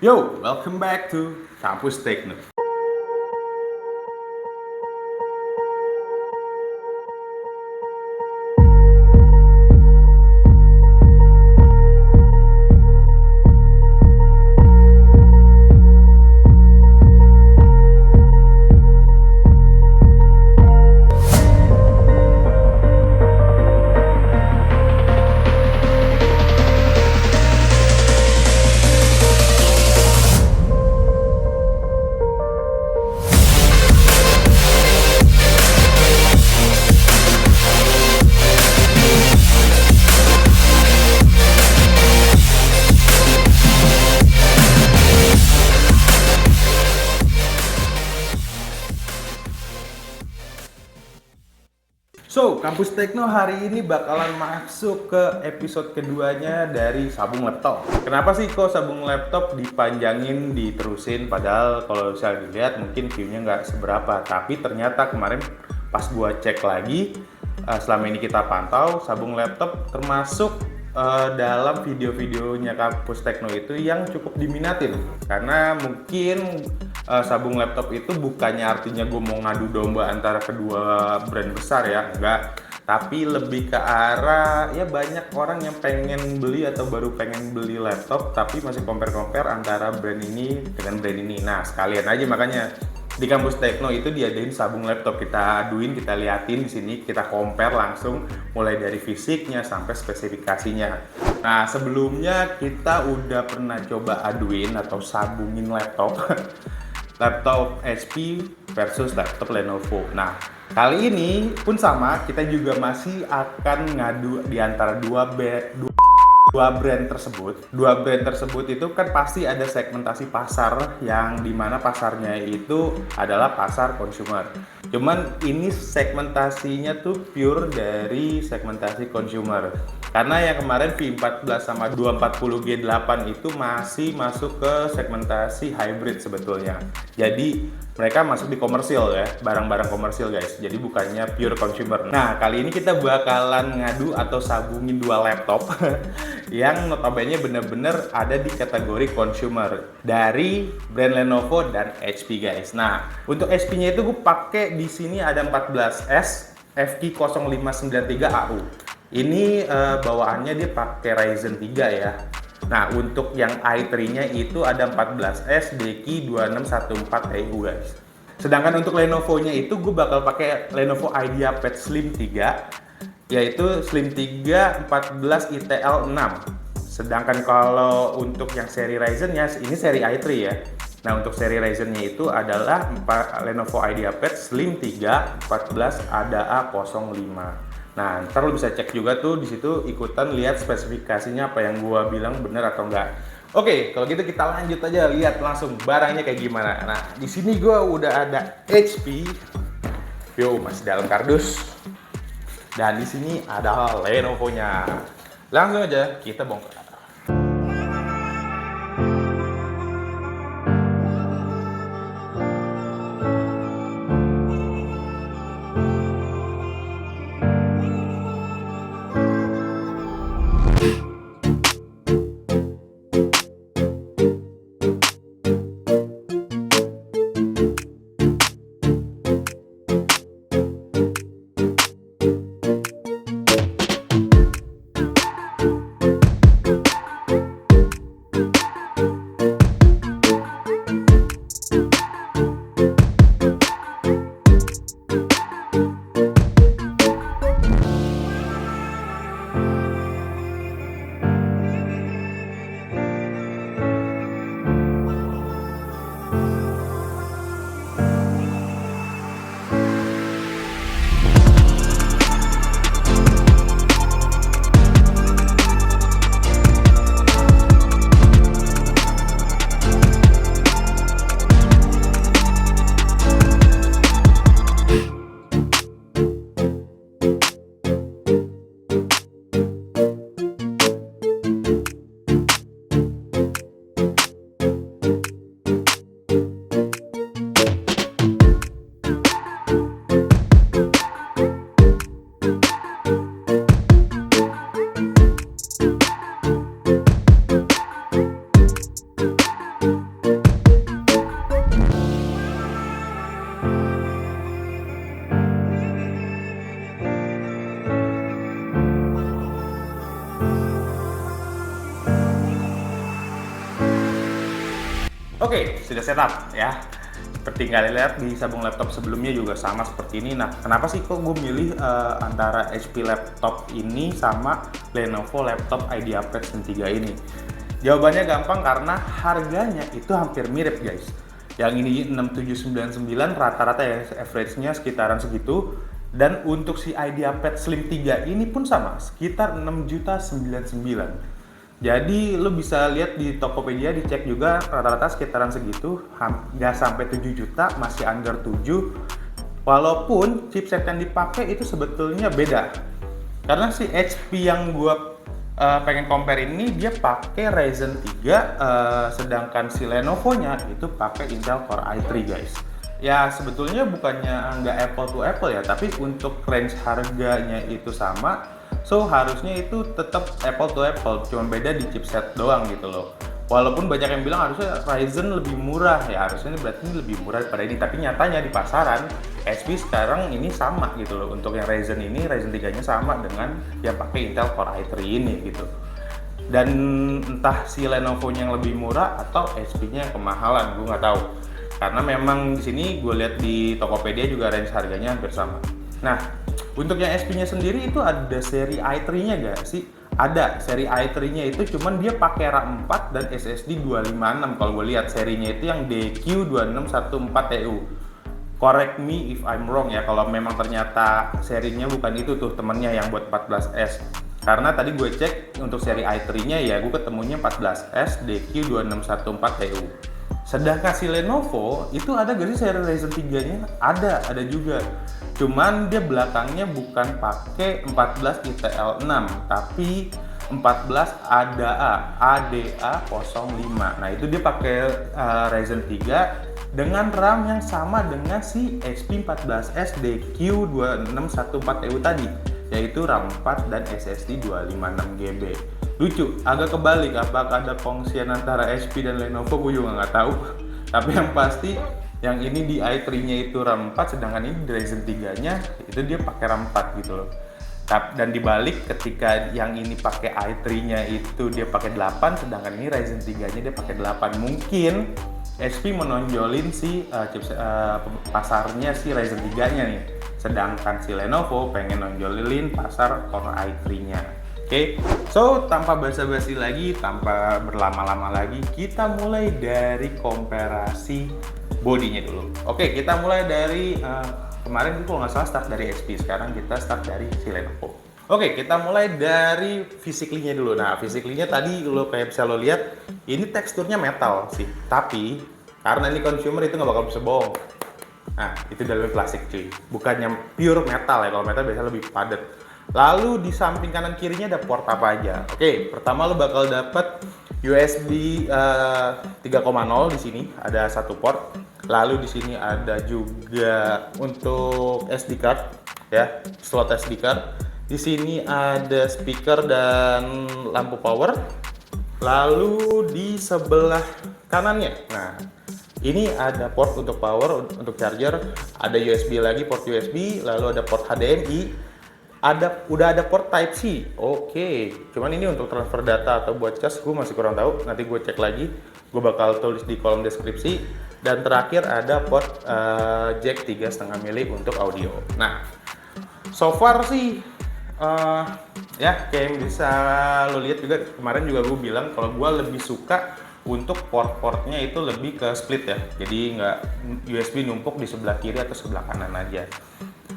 Yo, welcome back to Kampus Tekno. So, Kampus Tekno hari ini bakalan masuk ke episode keduanya dari sabung laptop. Kenapa sih kok sabung laptop dipanjangin, diterusin, padahal kalau bisa dilihat mungkin view-nya nggak seberapa. Tapi ternyata kemarin pas gua cek lagi, selama ini kita pantau, sabung laptop termasuk dalam video-videonya Kampus Tekno itu yang cukup diminatin. Karena mungkin sabung laptop itu bukannya artinya gue mau ngadu domba antara kedua brand besar ya, enggak, tapi lebih ke arah ya banyak orang yang pengen beli atau baru pengen beli laptop tapi masih compare antara brand ini dengan brand ini. Nah, sekalian aja makanya di Kampus Tekno itu diadain sabung laptop, kita aduin, kita liatin di sini, kita compare langsung mulai dari fisiknya sampai spesifikasinya. Nah, sebelumnya kita udah pernah coba aduin atau sabungin laptop laptop HP versus laptop Lenovo. Nah, kali ini pun sama, kita juga masih akan ngadu di antara dua brand tersebut. Dua brand tersebut itu kan pasti ada segmentasi pasar yang dimana pasarnya itu adalah pasar consumer. Cuman ini segmentasinya tuh pure dari segmentasi consumer. Karena yang kemarin V14 sama 240G8 itu masih masuk ke segmentasi hybrid sebetulnya. Jadi mereka masuk di komersil ya, barang-barang komersil guys. Jadi bukannya pure consumer. Nah, kali ini kita bakalan ngadu atau sabungin dua laptop yang notabene bener-bener ada di kategori consumer dari brand Lenovo dan HP guys. Nah, untuk HP-nya itu gue pakai di sini ada 14S FQ0593AU. Ini bawaannya dia pakai Ryzen 3 ya. Nah, untuk yang i3-nya itu ada 14S DQ2614EU guys. Sedangkan untuk Lenovo-nya itu gue bakal pakai Lenovo IdeaPad Slim 3, yaitu Slim 3 14 ITL6. Sedangkan kalau untuk yang seri Ryzen-nya, ini seri i3 ya. Nah, untuk seri Ryzen-nya itu adalah Lenovo IdeaPad Slim 3 14 ADA05. Nah, ntar lo bisa cek juga tuh di situ, ikutan lihat spesifikasinya apa yang gua bilang bener atau enggak. Oke, kalau gitu kita lanjut aja lihat langsung barangnya kayak gimana. Nah, di sini gua udah ada HP. Yo, masih dalam kardus. Dan di sini ada Lenovo-nya. Langsung aja kita bongkar. Oke, sudah setup ya. Seperti kalian lihat di sabung laptop sebelumnya juga sama seperti ini. Nah, kenapa sih kok gue milih antara HP laptop ini sama Lenovo laptop IdeaPad Slim 3 ini? Jawabannya gampang karena harganya itu hampir mirip guys. Yang ini 6799 rata-rata ya average-nya sekitaran segitu. Dan untuk si IdeaPad Slim 3 ini pun sama, sekitar 6.099.000. Jadi lo bisa lihat di Tokopedia, dicek juga rata-rata sekitaran segitu, nggak sampai 7 juta, masih under 7. Walaupun chipset yang dipakai itu sebetulnya beda. Karena si HP yang gua pengen compare ini dia pakai Ryzen 3, sedangkan si Lenovo-nya itu pakai Intel Core i3 guys. Ya sebetulnya bukannya nggak apple to apple ya, tapi untuk range harganya itu sama. So harusnya itu tetap apple to apple, cuma beda di chipset doang gitu loh. Walaupun banyak yang bilang harusnya Ryzen lebih murah, ya harusnya ini berarti ini lebih murah daripada ini. Tapi nyatanya di pasaran HP sekarang ini sama gitu loh. Untuk yang Ryzen ini, Ryzen 3-nya sama dengan yang pakai Intel Core i3 ini gitu. Dan entah si Lenovo-nya yang lebih murah atau HP-nya yang kemahalan, gue nggak tahu. Karena memang di sini gue lihat di Tokopedia juga range harganya hampir sama. Nah, untuk yang SP-nya sendiri itu ada seri i3-nya nggak sih? Ada, seri i3-nya itu cuman dia pakai RAM 4 dan SSD 256 kalau gue lihat serinya itu yang DQ2614TU. Correct me if I'm wrong ya kalau memang ternyata serinya bukan itu tuh temennya yang buat 14S. Karena tadi gue cek untuk seri i3-nya ya gue ketemunya 14S DQ2614TU. Sedangkan si Lenovo itu ada gak sih seri Ryzen 3-nya? Ada juga. Cuman dia belakangnya bukan pakai 14 ITL6, tapi 14 ADA05. Nah, itu dia pakai Ryzen 3 dengan RAM yang sama dengan si HP 14S DQ2614TU tadi, yaitu RAM 4 dan SSD 256GB. Lucu, agak kebalik, apakah ada fungsian antara HP dan Lenovo gue juga nggak tahu. Tapi yang pasti yang ini di i3-nya itu RAM 4, sedangkan ini di Ryzen 3-nya itu dia pakai RAM 4 gitu loh. Dan dibalik ketika yang ini pakai i3-nya itu dia pakai 8, sedangkan ini Ryzen 3-nya dia pakai 8. Mungkin HP menonjolin si pasarnya si Ryzen 3-nya nih. Sedangkan si Lenovo pengen nonjolin pasar Core i3-nya. Oke, so tanpa basa-basi lagi, tanpa berlama-lama lagi, kita mulai dari komparasi bodinya dulu. Oke, kita mulai dari kemarin itu kalau nggak salah start dari HP, sekarang kita start dari si Lenovo. Oke, kita mulai dari physically-nya dulu. Nah, physically-nya tadi lo kayak bisa lo lihat, ini teksturnya metal sih, tapi karena ini consumer itu nggak bakal bisa bohong. Nah, itu dalamnya plastik cuy, bukannya pure metal ya. Kalau metal biasanya lebih padat. Lalu di samping kanan kirinya ada port apa aja? Oke, pertama lo bakal dapat USB 3.0 di sini, ada satu port. Lalu di sini ada juga untuk SD card ya, slot SD card. Di sini ada speaker dan lampu power. Lalu di sebelah kanannya, nah ini ada port untuk power, untuk charger, ada USB lagi, port USB, lalu ada port HDMI. Udah ada port Type C. Oke. Cuman ini untuk transfer data atau buat cas gue masih kurang tahu. Nanti gue cek lagi. Gue bakal tulis di kolom deskripsi. Dan terakhir ada port jack 3,5 mili untuk audio. Nah, so far sih ya kayak yang bisa lo lihat juga kemarin juga gue bilang kalau gue lebih suka untuk port-portnya itu lebih ke split ya. Jadi nggak USB numpuk di sebelah kiri atau sebelah kanan aja.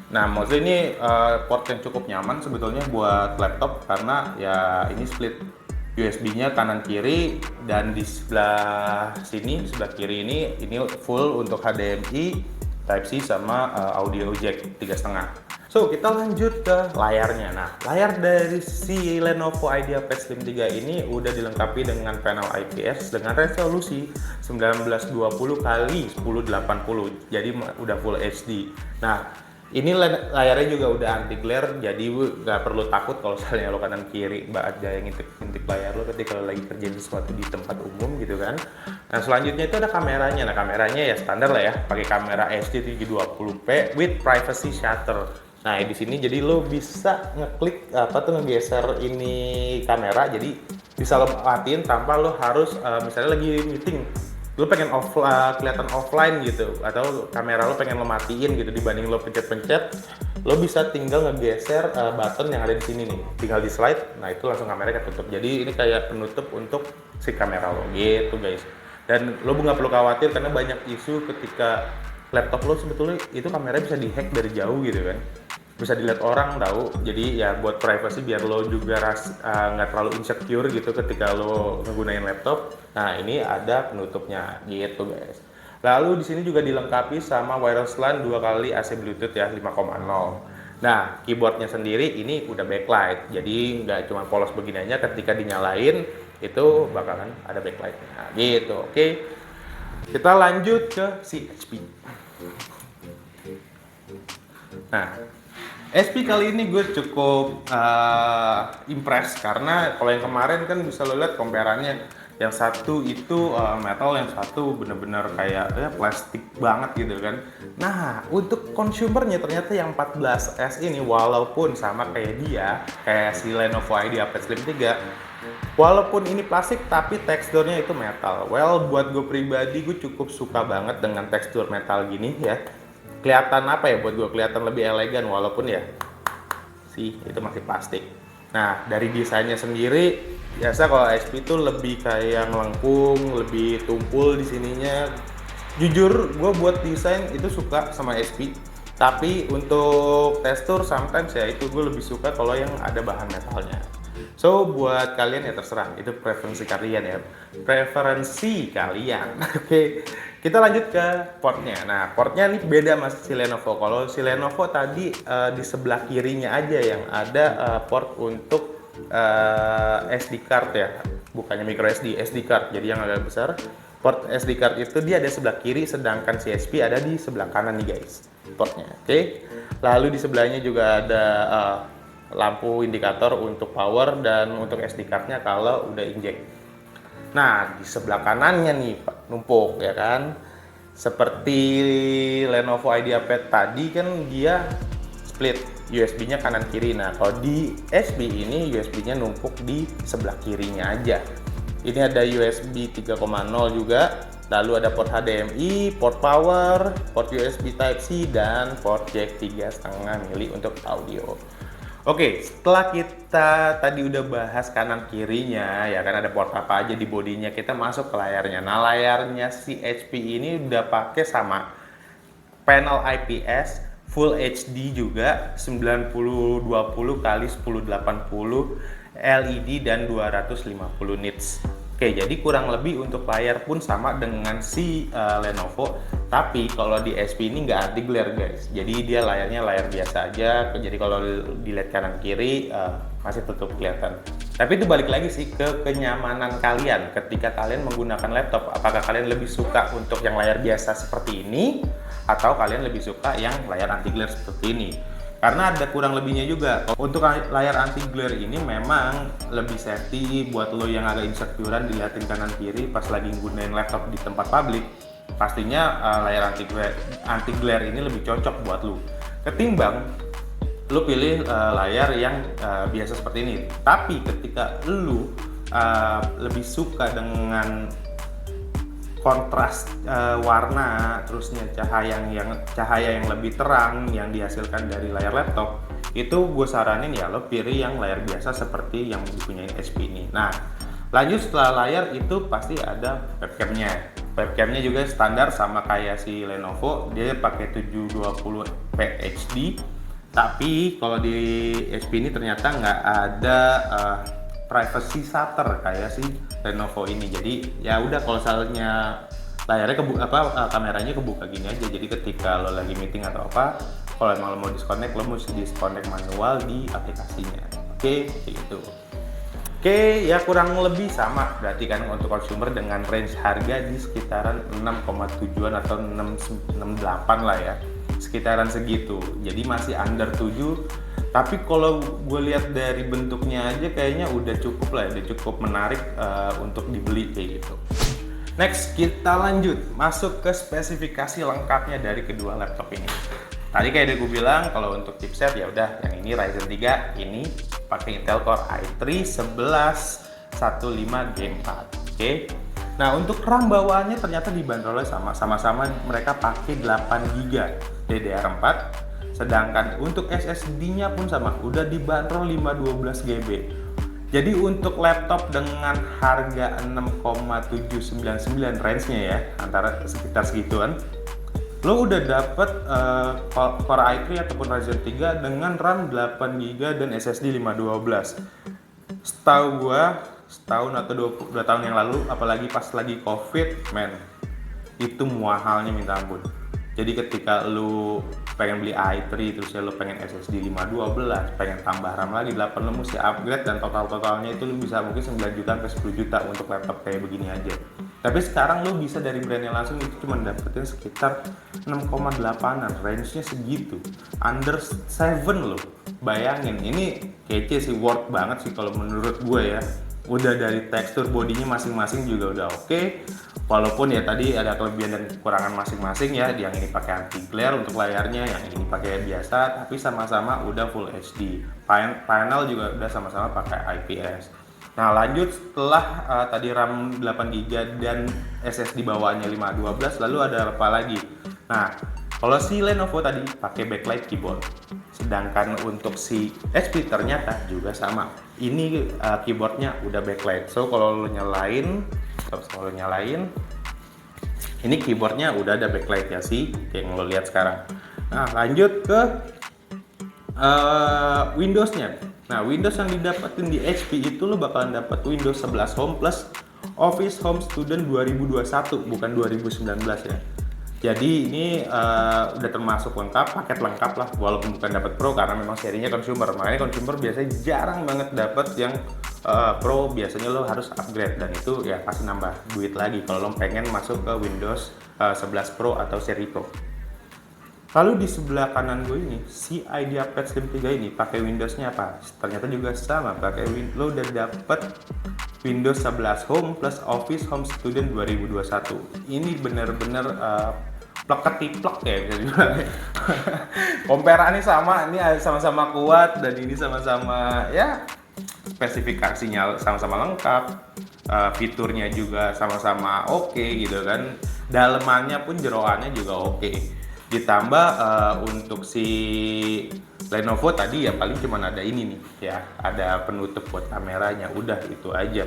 Nah, maksudnya ini port yang cukup nyaman sebetulnya buat laptop karena ya ini split USB-nya kanan kiri, dan di sebelah sini, di sebelah kiri ini full untuk HDMI, Type C sama audio jack 3,5. So, kita lanjut ke layarnya. Nah, layar dari si Lenovo IdeaPad Slim 3 ini udah dilengkapi dengan panel IPS dengan resolusi 1920x1080, jadi udah full HD. Nah, ini layarnya juga udah anti glare, jadi nggak perlu takut kalau misalnya lo kanan kiri ada yang ngintip layar lo ketika lo lagi kerjain sesuatu di tempat umum gitu kan. Nah, selanjutnya itu ada kameranya. Nah, kameranya ya standar lah ya, pakai kamera HD 720p with privacy shutter. Nah, di sini jadi lo bisa ngeklik ngegeser ini kamera, jadi bisa lo matiin tanpa lo harus misalnya lagi meeting lu pengen kelihatan offline gitu, atau kamera lu pengen lo matiin gitu, dibanding lo pencet-pencet, lo bisa tinggal ngegeser button yang ada di sini nih, tinggal di slide, nah itu langsung kameranya ketutup. Jadi ini kayak penutup untuk si kamera lo gitu guys. Dan lo nggak perlu khawatir karena banyak isu ketika laptop lo sebetulnya itu kameranya bisa dihack dari jauh gitu kan, bisa dilihat orang tahu. Jadi ya buat privacy biar lo juga nggak terlalu insecure gitu ketika lo ngegunain laptop. Nah ini ada penutupnya gitu guys. Lalu di sini juga dilengkapi sama wireless LAN 2 kali AC Bluetooth ya 5,0. Nah keyboardnya sendiri ini udah backlight, jadi nggak cuma polos begini aja, ketika dinyalain itu bakalan ada backlightnya gitu. Oke, kita lanjut ke si HP. Nah SP kali ini gue cukup impress karena kalau yang kemarin kan bisa lo lihat comparannya, yang satu itu metal, yang satu bener-bener kayak ya plastik banget gitu kan. Nah untuk consumernya ternyata yang 14S ini walaupun sama kayak dia, kayak si Lenovo IdeaPad Slim 3, walaupun ini plastik tapi teksturnya itu metal. Well buat gue pribadi gue cukup suka banget dengan tekstur metal gini ya. Kelihatan apa ya, buat gue kelihatan lebih elegan walaupun ya sih itu masih plastik. Nah dari desainnya sendiri biasa kalau SP itu lebih kayak melengkung, lebih tumpul di sininya. Jujur gue buat desain itu suka sama SP, tapi untuk tekstur sometimes ya itu gue lebih suka kalau yang ada bahan metalnya. So buat kalian ya terserah, itu preferensi kalian ya, preferensi kalian. Oke, kita lanjut ke portnya. Nah portnya nih beda mas si Lenovo. Kalau si Lenovo tadi di sebelah kirinya aja yang ada port untuk SD card ya, bukannya micro SD card, jadi yang agak besar. Port SD card itu dia ada sebelah kiri, sedangkan si SP ada di sebelah kanan nih guys portnya. Oke, lalu di sebelahnya juga ada lampu indikator untuk power dan untuk SD card-nya kalau udah inject. Nah, di sebelah kanannya nih Pak, numpuk ya kan. Seperti Lenovo IdeaPad tadi kan dia split USB-nya kanan kiri. Nah, kalau di SP ini USB-nya numpuk di sebelah kirinya aja. Ini ada USB 3.0 juga, lalu ada port HDMI, port power, port USB Type-C dan port jack 3,5 mili untuk audio. Oke, setelah kita tadi udah bahas kanan kirinya, ya kan ada port apa aja di bodinya, kita masuk ke layarnya. Nah, layarnya si HP ini udah pakai sama panel IPS, Full HD juga, 9020 x 1080 LED dan 250 nits. Oke, jadi kurang lebih untuk layar pun sama dengan si Lenovo, tapi kalau di SP ini nggak anti glare guys. Jadi dia layarnya layar biasa aja, jadi kalau dilihat kanan kiri masih tetap kelihatan. Tapi itu balik lagi sih ke kenyamanan kalian ketika kalian menggunakan laptop. Apakah kalian lebih suka untuk yang layar biasa seperti ini, atau kalian lebih suka yang layar anti glare seperti ini? Karena ada kurang lebihnya juga. Untuk layar anti glare ini memang lebih safety buat lo yang agak insecurean dilihatin kanan kiri pas lagi gunain laptop di tempat publik. Pastinya layar anti glare ini lebih cocok buat lo ketimbang lo pilih layar yang biasa seperti ini. Tapi ketika lo lebih suka dengan kontras warna, terusnya cahaya yang lebih terang yang dihasilkan dari layar laptop, itu gue saranin ya lo pilih yang layar biasa seperti yang dipunyain HP ini. Nah lanjut setelah layar itu pasti ada webcamnya. Webcamnya juga standar sama kayak si Lenovo, dia pakai 720p HD. Tapi kalau di HP ini ternyata nggak ada privacy shutter kayak si Lenovo ini. Jadi ya udah kalau misalnya layarnya kameranya kebuka gini aja. Jadi ketika lo lagi meeting atau apa, kalau emang lo mau disconnect, lo mesti disconnect manual di aplikasinya. Oke, gitu. Oke, ya kurang lebih sama berarti kan untuk consumer dengan range harga di sekitaran 6,7an atau 6,8 lah ya. Sekitaran segitu. Jadi masih under 7. Tapi kalau gue lihat dari bentuknya aja kayaknya udah cukup lah, udah cukup menarik untuk dibeli kayak gitu. Next kita lanjut masuk ke spesifikasi lengkapnya dari kedua laptop ini. Tadi kayak gue bilang kalau untuk chipset ya udah yang ini Ryzen 3 ini pakai Intel Core i3 1115 Gen 4. Oke. Nah, untuk RAM bawaannya ternyata dibanderolnya sama-sama mereka pakai 8 GB DDR4, sedangkan untuk SSD-nya pun sama, udah dibanderol 512 GB. Jadi untuk laptop dengan harga 6,799 range-nya ya, antara sekitar segituan, lo udah dapet Core i3 ataupun Ryzen 3 dengan RAM 8 GB dan SSD 512. Setahu gua, setahun atau 2 tahun yang lalu, apalagi pas lagi COVID, men, itu mahalnya minta ampun. Jadi ketika lu pengen beli i3 terus ya lu pengen SSD 512, pengen tambah RAM lagi 8, lu mesti upgrade dan totalnya itu lu bisa mungkin 9 juta sampai 10 juta untuk laptop kayak begini aja. Tapi sekarang lu bisa dari brandnya langsung itu cuma dapetin sekitar 6,8an, range-nya segitu, under 7 lo. Bayangin, ini kece sih, worth banget sih kalau menurut gue ya. Udah dari tekstur bodinya masing-masing juga udah oke. Walaupun ya tadi ada kelebihan dan kekurangan masing-masing ya, yang ini pakai anti glare untuk layarnya, yang ini pakai biasa, tapi sama-sama udah full HD. Panel juga udah sama-sama pakai IPS. Nah, lanjut setelah tadi RAM 8 GB dan SSD bawaannya 512, lalu ada apa lagi? Nah, kalau si Lenovo tadi pakai backlight keyboard, sedangkan untuk si HP ternyata juga sama. Ini keyboardnya udah backlight. So kalau lo nyalain, ini keyboardnya udah ada backlight ya sih, kayak yang lo lihat sekarang. Nah, lanjut ke Windows-nya. Nah, Windows yang didapetin di HP itu lo bakalan dapet Windows 11 Home plus Office Home Student 2021, bukan 2019 ya. Jadi ini udah termasuk lengkap, paket lengkap lah, walaupun bukan dapat Pro karena memang serinya consumer. Makanya consumer biasanya jarang banget dapat yang Pro, biasanya lo harus upgrade dan itu ya pasti nambah duit lagi kalau lo pengen masuk ke Windows 11 Pro atau seri Pro. Lalu di sebelah kanan gue ini, si IdeaPad Slim 3 ini pakai Windows-nya apa? Ternyata juga sama, pakai lo udah dapet Windows 11 Home plus Office Home Student 2021. Ini bener-bener plek-ketiplek ya bisa dibilang. Compareannya sama, ini sama-sama kuat dan ini sama-sama ya spesifikasinya sama-sama lengkap, fiturnya juga sama-sama oke gitu kan. Dalemannya pun jeroannya juga oke. Ditambah untuk si Lenovo tadi ya paling cuma ada ini nih ya, ada penutup buat kameranya, udah itu aja.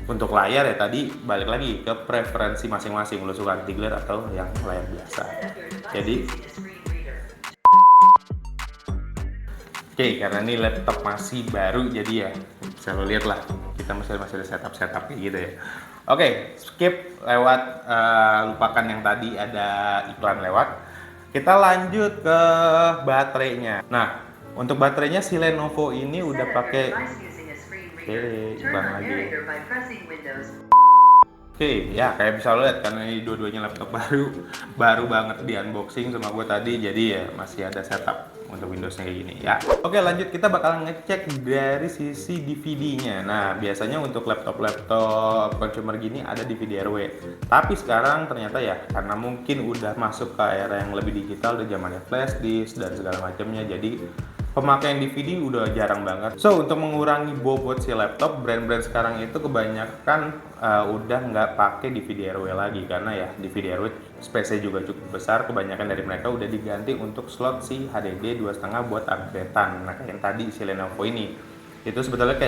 Untuk layar ya tadi balik lagi ke preferensi masing-masing, lo suka anti glare atau yang layar biasa. Jadi oke, karena ini laptop masih baru jadi ya bisa lo lihat lah, kita masih ada setup kayak gitu ya. Oke, skip lewat, lupakan yang tadi ada iklan lewat. Kita lanjut ke baterainya. Nah, untuk baterainya si Lenovo ini udah pakai iklan lagi. Oke, ya kayak bisa lo lihat karena ini dua-duanya laptop baru banget di unboxing sama gue tadi, jadi ya masih ada setup untuk Windows-nya kayak gini ya. Oke, lanjut kita bakal ngecek dari sisi DVD-nya. Nah, biasanya untuk laptop consumer gini ada DVD RW. Tapi sekarang ternyata ya karena mungkin udah masuk ke era yang lebih digital, udah zamannya flash disk dan segala macamnya, jadi pemakaian DVD udah jarang banget. So, untuk mengurangi bobot si laptop, brand-brand sekarang itu kebanyakan udah nggak pakai DVD RW lagi karena ya DVD RW space-nya juga cukup besar. Kebanyakan dari mereka udah diganti untuk slot si HDD 2,5 buat upgrade-an. Nah, kayak yang tadi si Lenovo ini itu sebetulnya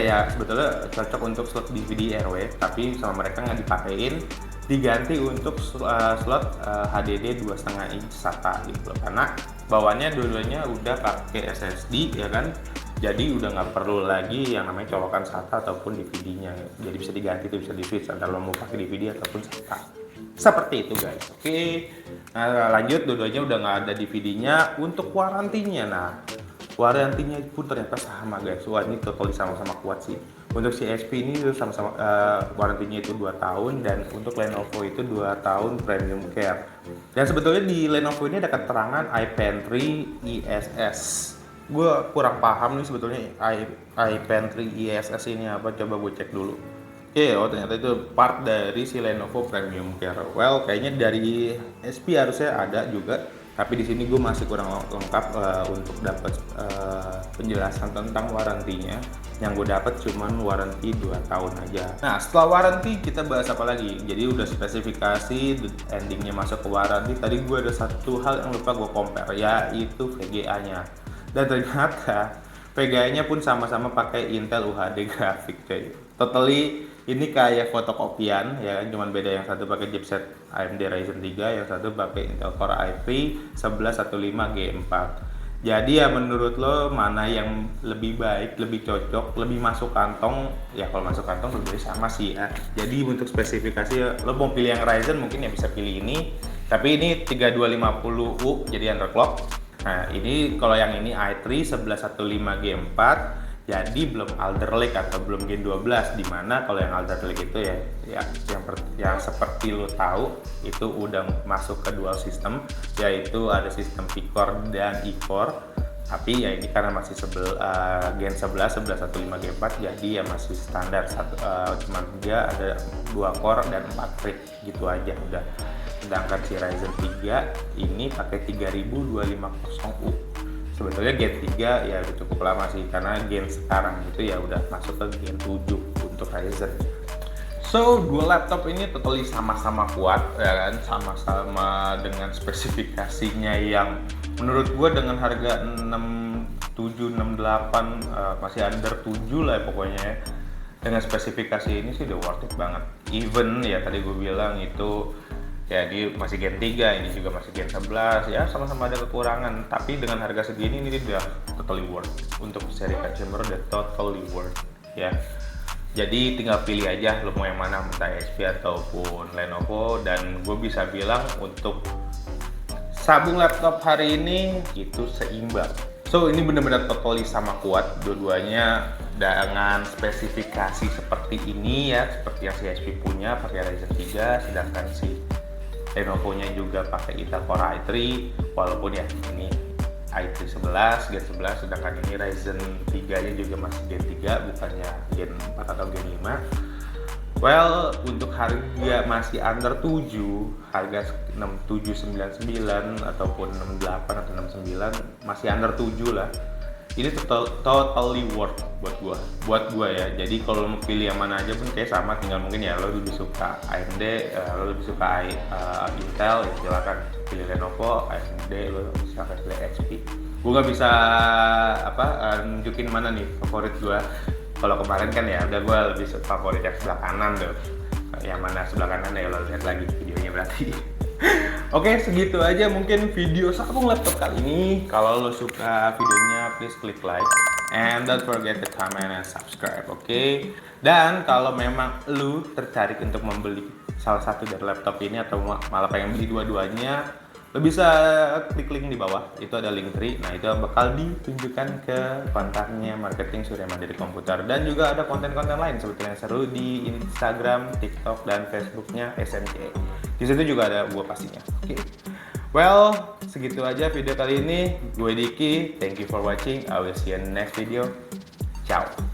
cocok untuk slot DVD RW, tapi sama mereka nggak dipakein, diganti untuk slot HDD 2,5 inch SATA gitu loh. Karena bawaannya dua-duanya udah pakai SSD ya kan, jadi udah nggak perlu lagi yang namanya colokan SATA ataupun DVD-nya. Jadi bisa diganti, tuh bisa di switch antara lo mau pakai DVD ataupun SATA. Seperti itu guys. Oke, nah lanjut, dua-duanya udah nggak ada DVD-nya. Untuk warantinya, nah warantinya pun ternyata sama guys. Wah, ini totally sama-sama kuat sih. Untuk si HP ini sama-sama warantinya itu 2 tahun, dan untuk Lenovo itu 2 tahun premium care. Dan sebetulnya di Lenovo ini ada keterangan iPen 3 ESS. Gue kurang paham nih sebetulnya iPen 3 ESS ini apa, coba gue cek dulu. Oke, oh ternyata itu part dari si Lenovo Premium Care. Well, kayaknya dari HP harusnya ada juga, tapi di sini gue masih kurang lengkap untuk dapat penjelasan tentang warantinya. yang gue dapat cuman warranty 2 tahun aja. Nah, setelah warranty kita bahas apa lagi? Jadi udah spesifikasi, endingnya masuk ke warranty. Tadi gue ada satu hal yang lupa gue compare, yaitu VGA-nya. Dan ternyata VGA-nya pun sama-sama pakai Intel UHD grafik, coy. Totally ini kayak fotokopian ya kan, cuman beda yang satu pakai chipset AMD Ryzen 3, yang satu pakai Intel Core i3 1115G4. Jadi ya menurut lo mana yang lebih baik, lebih cocok, lebih masuk kantong? Ya kalau masuk kantong lebih sama sih ya. Jadi untuk spesifikasi lo mau pilih yang Ryzen mungkin ya bisa pilih ini. Tapi ini 3250U jadi underclock. Nah ini kalau yang ini i3 1115G4 jadi belum Alder Lake atau belum Gen 12, dimana kalau yang Alder Lake itu yang seperti lo tahu itu udah masuk ke dual system, yaitu ada sistem P-Core dan E-Core. Tapi ya ini karena masih Gen 11 1115G4 jadi ya masih standar cuma dia ada 2 core dan 4 thread gitu aja udah. Sedangkan si Ryzen 3 ini pakai 3250U. Sebetulnya Gen 3 ya udah cukup lama sih, karena Gen sekarang itu ya udah masuk ke Gen 7 untuk Ryzen. So, dua laptop ini totally sama-sama kuat ya kan, sama-sama dengan spesifikasinya yang menurut gue dengan harga 67, 68 masih under 7 lah ya, pokoknya ya. Dengan spesifikasi ini sih udah worth it banget. Even ya tadi gue bilang itu ya dia masih Gen 3, ini juga masih Gen 11, ya sama-sama ada kekurangan, tapi dengan harga segini ini udah totally worth. Untuk seri consumer udah totally worth ya. Jadi tinggal pilih aja lo mau yang mana, entah HP ataupun Lenovo. Dan gue bisa bilang untuk sabung laptop hari ini itu seimbang. So ini benar-benar totally sama kuat dua-duanya dengan spesifikasi seperti ini ya, seperti yang si HP punya pakai Ryzen 3, sedangkan si Lenovo-nya juga pakai Intel Core i3, walaupun ya ini i3 11, Gen 11, sedangkan ini Ryzen 3-nya juga masih Gen 3, bukannya Gen 4 atau Gen 5. Well, untuk harga masih under 7, harga 6799 ataupun 68 atau 69 masih under 7 lah. Ini totally worth buat gua ya. Jadi kalau lo mau pilih yang mana aja pun kayak sama, tinggal mungkin ya lo lebih suka AMD, lo lebih suka Intel, ya silakan pilih Lenovo. AMD lo silakan pilih HP. Gua nggak bisa nunjukin mana nih favorit gua. Kalau kemarin kan ya udah gua lebih favorit yang sebelah kanan tuh. Yang mana sebelah kanan ya lo lihat lagi videonya berarti. Oke, segitu aja mungkin video sabung laptop kali ini. Kalau lo suka videonya, please klik like and don't forget to comment and subscribe, oke? Dan kalau memang lo tertarik untuk membeli salah satu dari laptop ini atau malah pengen beli dua-duanya, lo bisa klik link di bawah. Itu ada link tree. Nah, itu bakal ditunjukkan ke kontaknya marketing Surya Mandiri Komputer. Dan juga ada konten-konten lain sebetulnya seru di Instagram, TikTok, dan Facebooknya SMK. Di situ juga ada gua pastinya. Oke. Well, segitu aja video kali ini. Gue Diki. Thank you for watching. I will see you in the next video. Ciao.